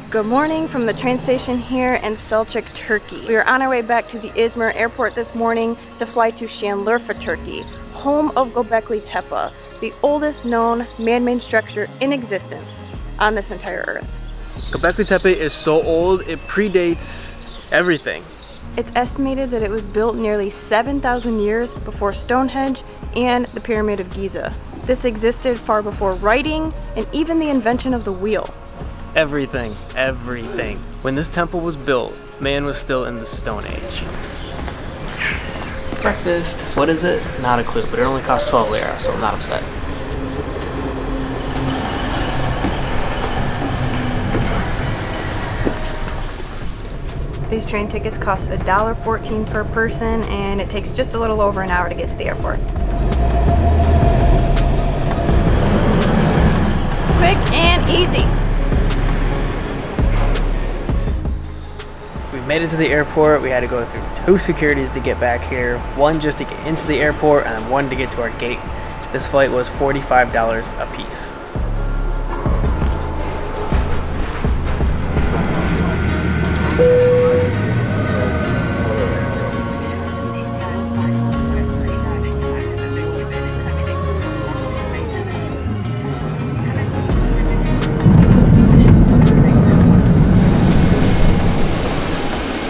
Good morning from the train station here in Selçuk, Turkey. We are on our way back to the Izmir airport this morning to fly to Şanlıurfa, Turkey, home of Gobekli Tepe, the oldest known man-made structure in existence on this entire earth. Gobekli Tepe is so old, it predates everything. It's estimated that it was built nearly 7,000 years before Stonehenge and the Pyramid of Giza. This existed far before writing and even the invention of the wheel. Everything. When this temple was built, man was still in the Stone Age. Breakfast, what is it? Not a clue, but it only costs 12 lira, so I'm not upset. These train tickets cost $1.14 per person, and it takes just a little over an hour to get to the airport. Quick and easy. We made it to the airport. We had to go through 2 securities to get back here. One just to get into the airport and one to get to our gate. This flight was $45 a piece.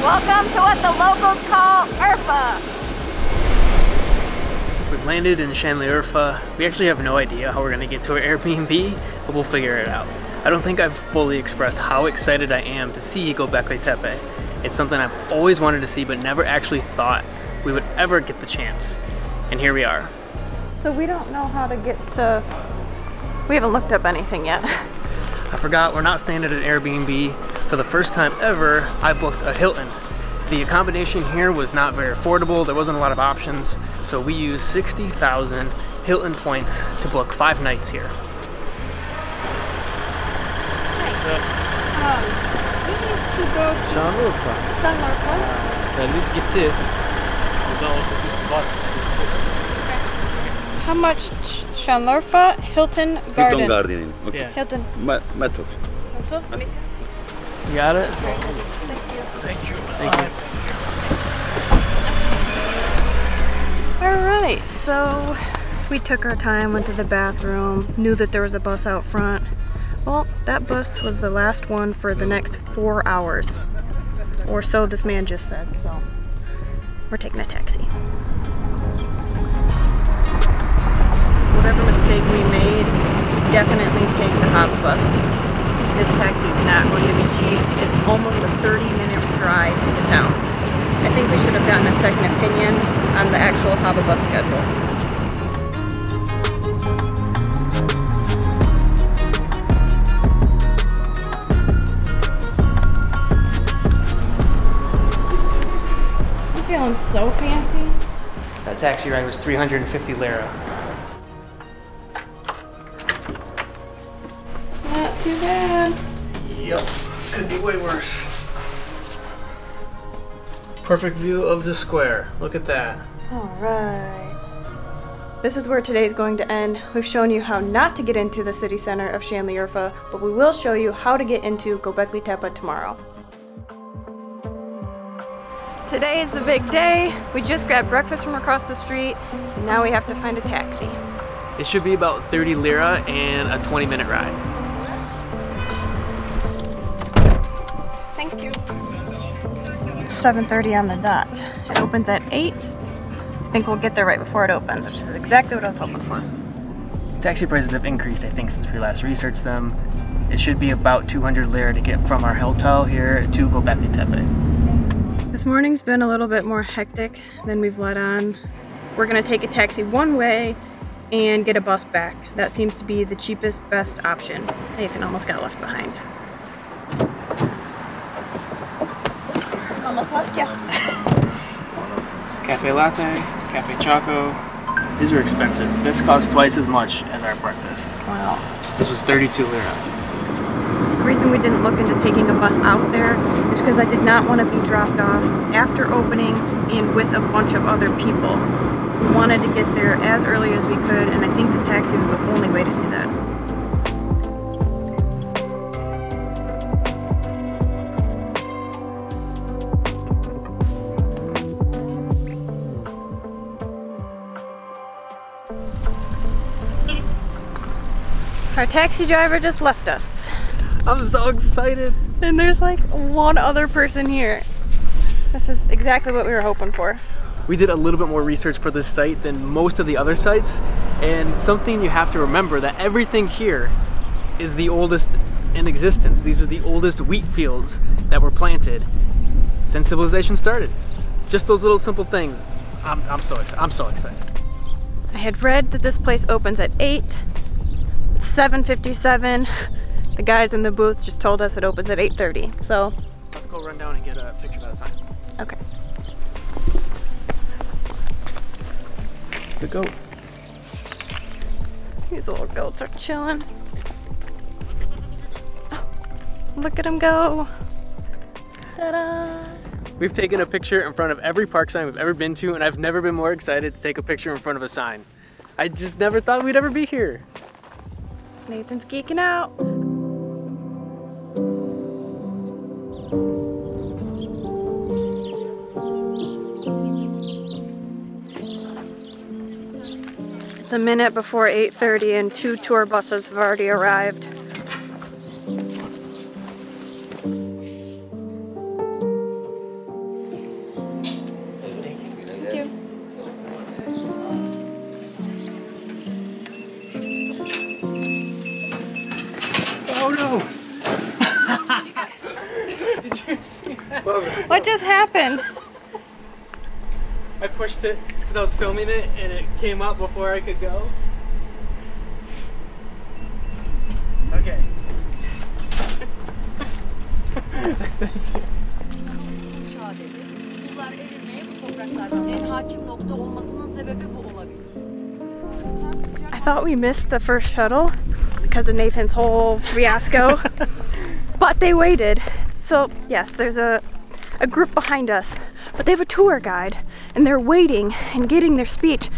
Welcome to what the locals call Urfa. We've landed in Şanlıurfa. We actually have no idea how we're gonna get to our Airbnb, but we'll figure it out. I don't think I've fully expressed how excited I am to see Gobekli Tepe. It's something I've always wanted to see, but never actually thought we would ever get the chance. And here we are. So we don't know how to get to... We haven't looked up anything yet. I forgot we're not staying at an Airbnb. For the first time ever, I booked a Hilton. The accommodation here was not very affordable. There wasn't a lot of options, so we used 60,000 Hilton points to book 5 nights here. We need to go to Şanlıurfa. Servis gitti. Buradan otobüs bas. How much Şanlıurfa Hilton Garden? Hilton Garden. Okay. Yeah. Hilton. Method. You got it? Thank you. Thank you. Alright, so we took our time, went to the bathroom, knew that there was a bus out front. Well, that bus was the last one for the next 4 hours. Or so this man just said, so we're taking a taxi. Whatever mistake we made, definitely take the hop bus. This taxi is not going to be cheap. It's almost a 30-minute drive to town. I think we should have gotten a second opinion on the actual Hava bus schedule. I'm feeling so fancy. That taxi ride was 350 lira. Not too bad. Yep, could be way worse. Perfect view of the square. Look at that. Alright. This is where today is going to end. We've shown you how not to get into the city center of Şanlıurfa, but we will show you how to get into Gobekli Tepe tomorrow. Today is the big day. We just grabbed breakfast from across the street, and now we have to find a taxi. It should be about 30 lira and a 20-minute ride. Thank you. It's 7:30 on the dot. It opens at 8. I think we'll get there right before it opens, which is exactly what I was hoping for. Taxi prices have increased, I think, since we last researched them. It should be about 200 lira to get from our hotel here to Gobekli Tepe. This morning's been a little bit more hectic than we've let on. We're gonna take a taxi one way and get a bus back. That seems to be the cheapest, best option. Nathan almost got left behind. Almost left ya. Cafe latte, cafe choco. These are expensive. This cost twice as much as our breakfast. Wow. This was 32 lira. The reason we didn't look into taking a bus out there is because I did not want to be dropped off after opening and with a bunch of other people. We wanted to get there as early as we could, and I think the taxi was the only way to do that. Our taxi driver just left us. I'm so excited. And there's like one other person here. This is exactly what we were hoping for. We did a little bit more research for this site than most of the other sites, and something you have to remember, that everything here is the oldest in existence. These are the oldest wheat fields that were planted since civilization started. Just those little simple things. I'm so excited. I had read that this place opens at 8. It's 7:57. The guys in the booth just told us it opens at 8:30. So let's go run down and get a picture by the sign. Okay. It's a goat. These little goats are chilling. Oh, look at them go. Ta-da! We've taken a picture in front of every park sign we've ever been to, and I've never been more excited to take a picture in front of a sign. I just never thought we'd ever be here. Nathan's geeking out. It's a minute before 8:30 and 2 tour buses have already arrived. Thank you. Oh no! Did you see that? What just happened? I pushed it because I was filming it and it came up before I could go. Okay. I thought we missed the first shuttle because of Nathan's whole fiasco, but they waited. So yes, there's a group behind us, but they have a tour guide and they're waiting and getting their speech.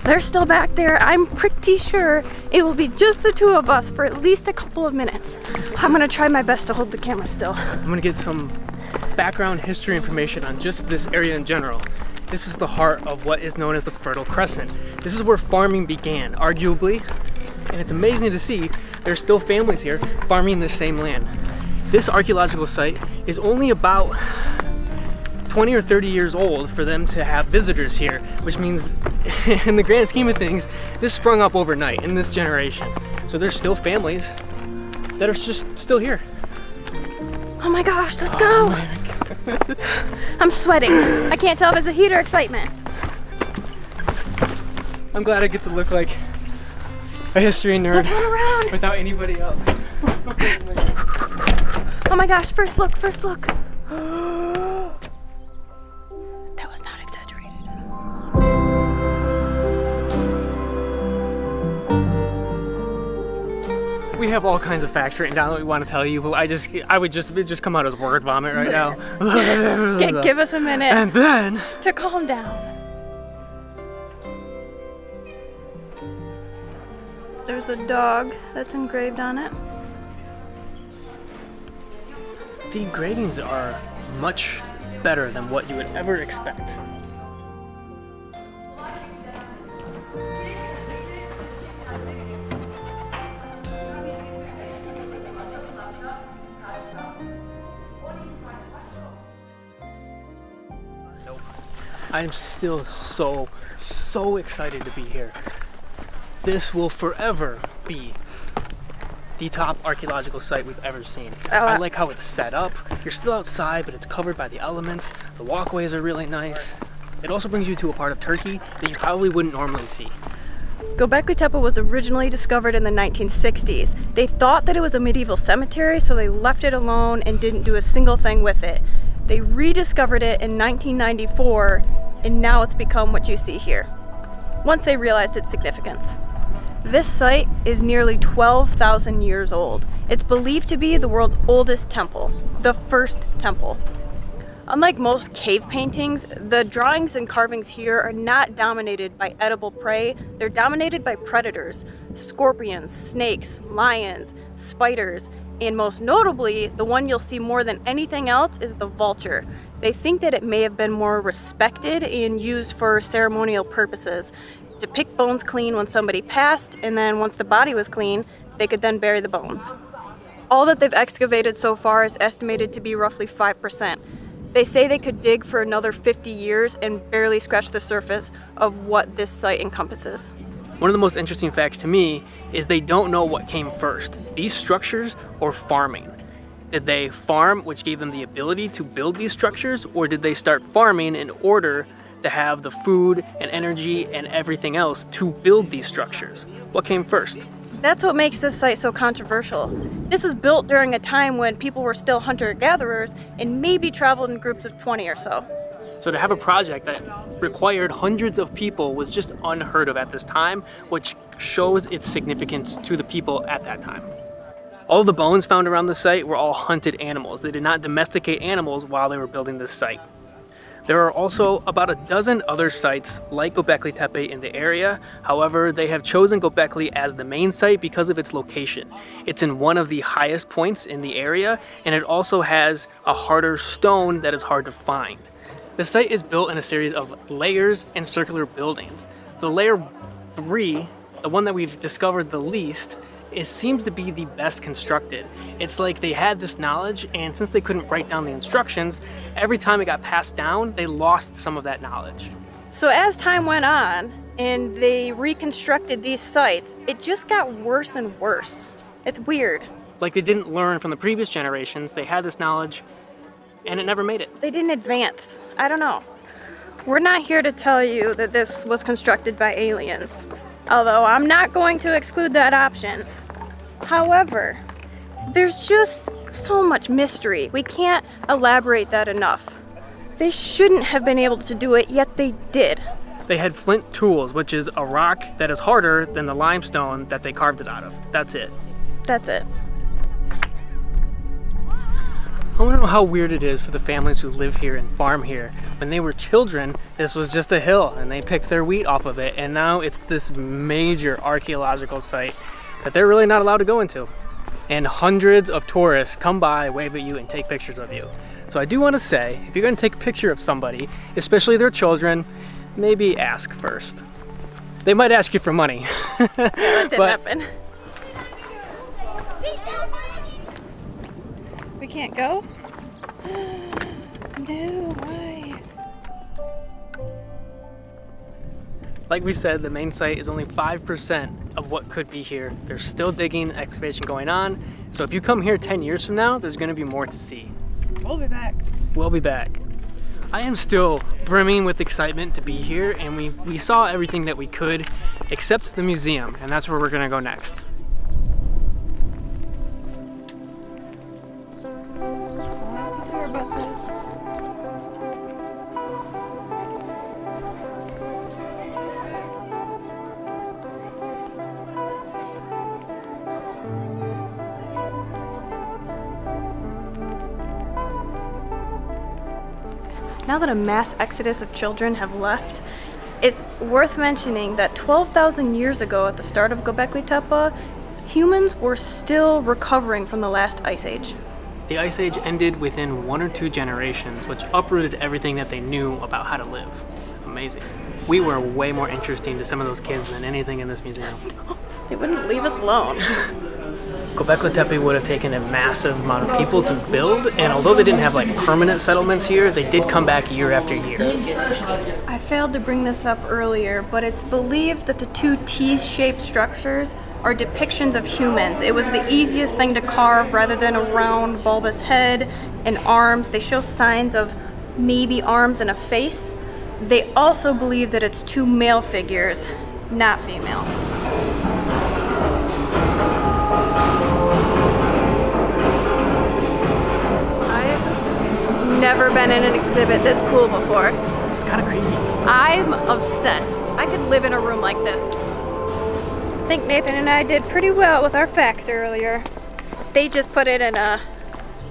They're still back there. I'm pretty sure it will be just the two of us for at least a couple of minutes. I'm gonna try my best to hold the camera still. I'm gonna get some background history information on just this area in general. This is the heart of what is known as the Fertile Crescent. This is where farming began, arguably, and it's amazing to see there's still families here farming this same land. This archaeological site is only about 20 or 30 years old for them to have visitors here, which means in the grand scheme of things, this sprung up overnight in this generation. So there's still families that are just still here. Oh my gosh, let's go! My I'm sweating. I can't tell if it's a heat or excitement. I'm glad I get to look like a history nerd. Let's run around without anybody else. Oh my gosh, first look, first look. That was not exaggerated. We have all kinds of facts written down that we want to tell you, but I would just come out as word vomit right now. Give us a minute. And then to calm down. There's a dog that's engraved on it. The engravings are much better than what you would ever expect. Nope. I'm still so excited to be here. This will forever be the top archaeological site we've ever seen. I like how it's set up. You're still outside, but it's covered by the elements. The walkways are really nice. It also brings you to a part of Turkey that you probably wouldn't normally see. Gobekli Tepe was originally discovered in the 1960s. They thought that it was a medieval cemetery, so they left it alone and didn't do a single thing with it. They rediscovered it in 1994, and now it's become what you see here, once they realized its significance. This site is nearly 12,000 years old. It's believed to be the world's oldest temple, the first temple. Unlike most cave paintings, the drawings and carvings here are not dominated by edible prey. They're dominated by predators, scorpions, snakes, lions, spiders, and most notably, the one you'll see more than anything else is the vulture. They think that it may have been more respected and used for ceremonial purposes, to pick bones clean when somebody passed, and then once the body was clean, they could then bury the bones. All that they've excavated so far is estimated to be roughly 5%. They say they could dig for another 50 years and barely scratch the surface of what this site encompasses. One of the most interesting facts to me is they don't know what came first, these structures or farming. Did they farm, which gave them the ability to build these structures, or did they start farming in order to have the food and energy and everything else to build these structures? What came first? That's what makes this site so controversial. This was built during a time when people were still hunter-gatherers and maybe traveled in groups of 20 or so. So to have a project that required hundreds of people was just unheard of at this time, which shows its significance to the people at that time. All of the bones found around the site were all hunted animals. They did not domesticate animals while they were building this site. There are also about a dozen other sites like Gobekli Tepe in the area. However, they have chosen Gobekli as the main site because of its location. It's in one of the highest points in the area, and it also has a harder stone that is hard to find. The site is built in a series of layers and circular buildings. The layer 3, the one that we've discovered the least, it seems to be the best constructed. It's like they had this knowledge, and since they couldn't write down the instructions, every time it got passed down, they lost some of that knowledge. So as time went on and they reconstructed these sites, it just got worse and worse. It's weird. Like they didn't learn from the previous generations, they had this knowledge and it never made it. They didn't advance. I don't know. We're not here to tell you that this was constructed by aliens, although I'm not going to exclude that option. However, there's just so much mystery. We can't elaborate that enough. They shouldn't have been able to do it, yet they did. They had flint tools, which is a rock that is harder than the limestone that they carved it out of. That's it. That's it. I want to know how weird it is for the families who live here and farm here. When they were children, this was just a hill and they picked their wheat off of it, and now it's this major archaeological site that they're really not allowed to go into. And hundreds of tourists come by, wave at you, and take pictures of you. So I do want to say, if you're going to take a picture of somebody, especially their children, maybe ask first. They might ask you for money. Yeah, that didn't happen. We can't go? No, why? Like we said, the main site is only 5% of what could be here. There's still digging, excavation going on. So if you come here 10 years from now, there's gonna be more to see. We'll be back. We'll be back. I am still brimming with excitement to be here, and we saw everything that we could except the museum, and that's where we're gonna go next. Lots of tour buses. Now that a mass exodus of children have left, it's worth mentioning that 12,000 years ago at the start of Gobekli Tepe, humans were still recovering from the last ice age. The ice age ended within 1 or 2 generations, which uprooted everything that they knew about how to live. Amazing. We were way more interesting to some of those kids than anything in this museum. They wouldn't leave us alone. Gobekli Tepe would have taken a massive amount of people to build, and although they didn't have like permanent settlements here, they did come back year after year. I failed to bring this up earlier, but it's believed that the 2 T-shaped structures are depictions of humans. It was the easiest thing to carve rather than a round bulbous head and arms. They show signs of maybe arms and a face. They also believe that it's 2 male figures, not female. Never been in an exhibit this cool before. It's kind of creepy. I'm obsessed. I could live in a room like this. I think Nathan and I did pretty well with our facts earlier. They just put it in a,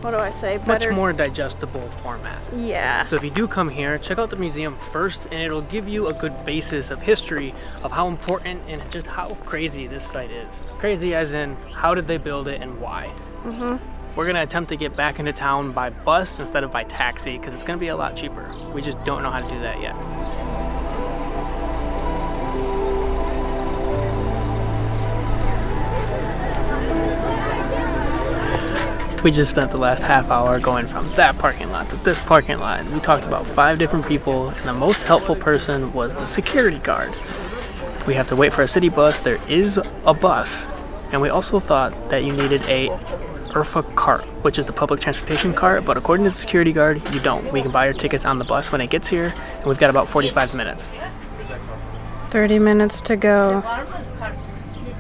what do I say, better... Much more digestible format. Yeah. So if you do come here, check out the museum first, and it'll give you a good basis of history of how important and just how crazy this site is. Crazy as in, how did they build it and why? Mm-hmm. We're gonna attempt to get back into town by bus instead of by taxi, because it's gonna be a lot cheaper. We just don't know how to do that yet. We just spent the last half hour going from that parking lot to this parking lot. We talked about 5 different people, and the most helpful person was the security guard. We have to wait for a city bus. There is a bus, and we also thought that you needed a URFA cart, which is the public transportation cart, but according to the security guard, you don't. We can buy our tickets on the bus when it gets here, and we've got about 45 minutes. 30 minutes to go.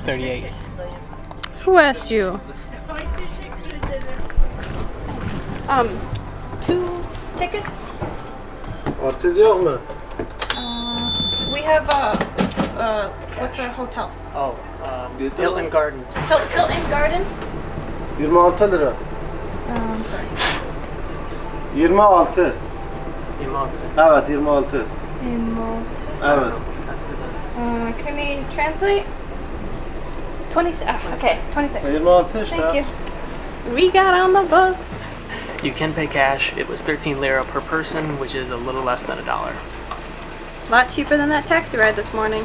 38. Who asked you? 2 tickets. What is your We have what's our hotel? Oh, Hilton Garden. Hilton Garden? 26 lira. I'm sorry. 26. 26. Evet 26. Evet. Can we translate? 26. Okay, 26. 26 Thank you. We got on the bus. You can pay cash. It was 13 lira per person, which is a little less than $1. A lot cheaper than that taxi ride this morning.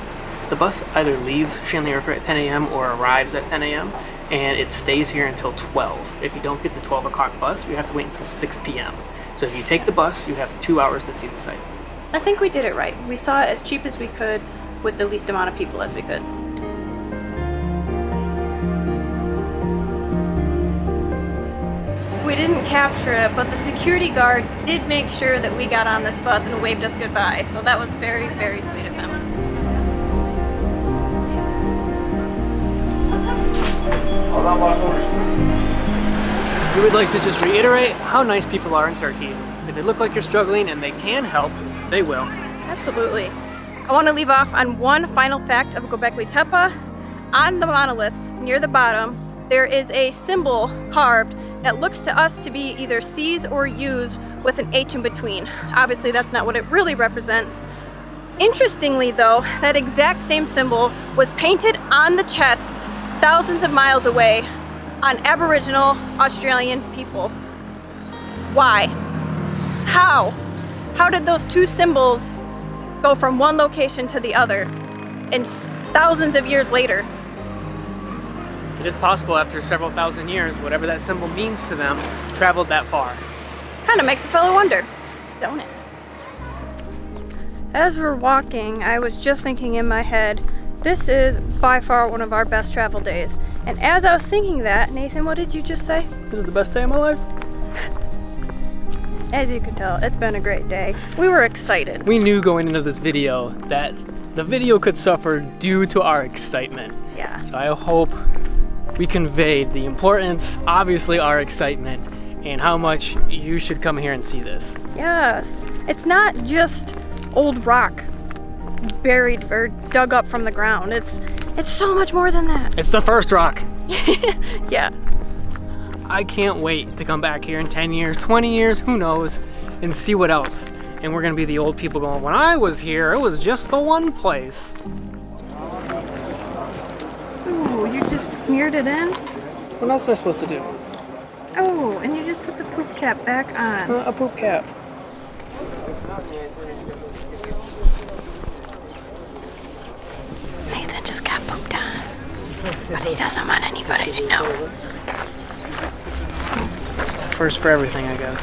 The bus either leaves Shanley-Urfa at 10 a.m. or arrives at 10 a.m. and it stays here until 12. If you don't get the 12 o'clock bus, you have to wait until 6 p.m. So if you take the bus, you have 2 hours to see the site. I think we did it right. We saw it as cheap as we could with the least amount of people as we could. We didn't capture it, but the security guard did make sure that we got on this bus and waved us goodbye. So that was very, very sweet of him. We would like to just reiterate how nice people are in Turkey. If they look like you're struggling and they can help, they will. Absolutely. I want to leave off on one final fact of Gobekli Tepe. On the monoliths near the bottom, there is a symbol carved that looks to us to be either C's or U's with an H in between. Obviously, that's not what it really represents. Interestingly though, that exact same symbol was painted on the chests thousands of miles away on Aboriginal Australian people. Why? How? How did those 2 symbols go from one location to the other and thousands of years later? It is possible after several thousand years, whatever that symbol means to them, traveled that far. Kind of makes a fellow wonder, don't it? As we're walking, I was just thinking in my head, this is by far one of our best travel days. And as I was thinking that, Nathan, what did you just say? This is the best day of my life. As you can tell, it's been a great day. We were excited. We knew going into this video that the video could suffer due to our excitement. Yeah. So I hope we conveyed the importance, obviously our excitement, and how much you should come here and see this. Yes. It's not just old rock buried or dug up from the ground. It's so much more than that. It's the first rock. Yeah. I can't wait to come back here in 10 years, 20 years, who knows, and see what else. And we're gonna be the old people going, when I was here, it was just the one place. Ooh, you just smeared it in? What else am I supposed to do? Oh, and you just put the poop cap back on. It's not a poop cap. Nathan just got pooped on, but he doesn't want anybody to know. It's a first for everything, I guess.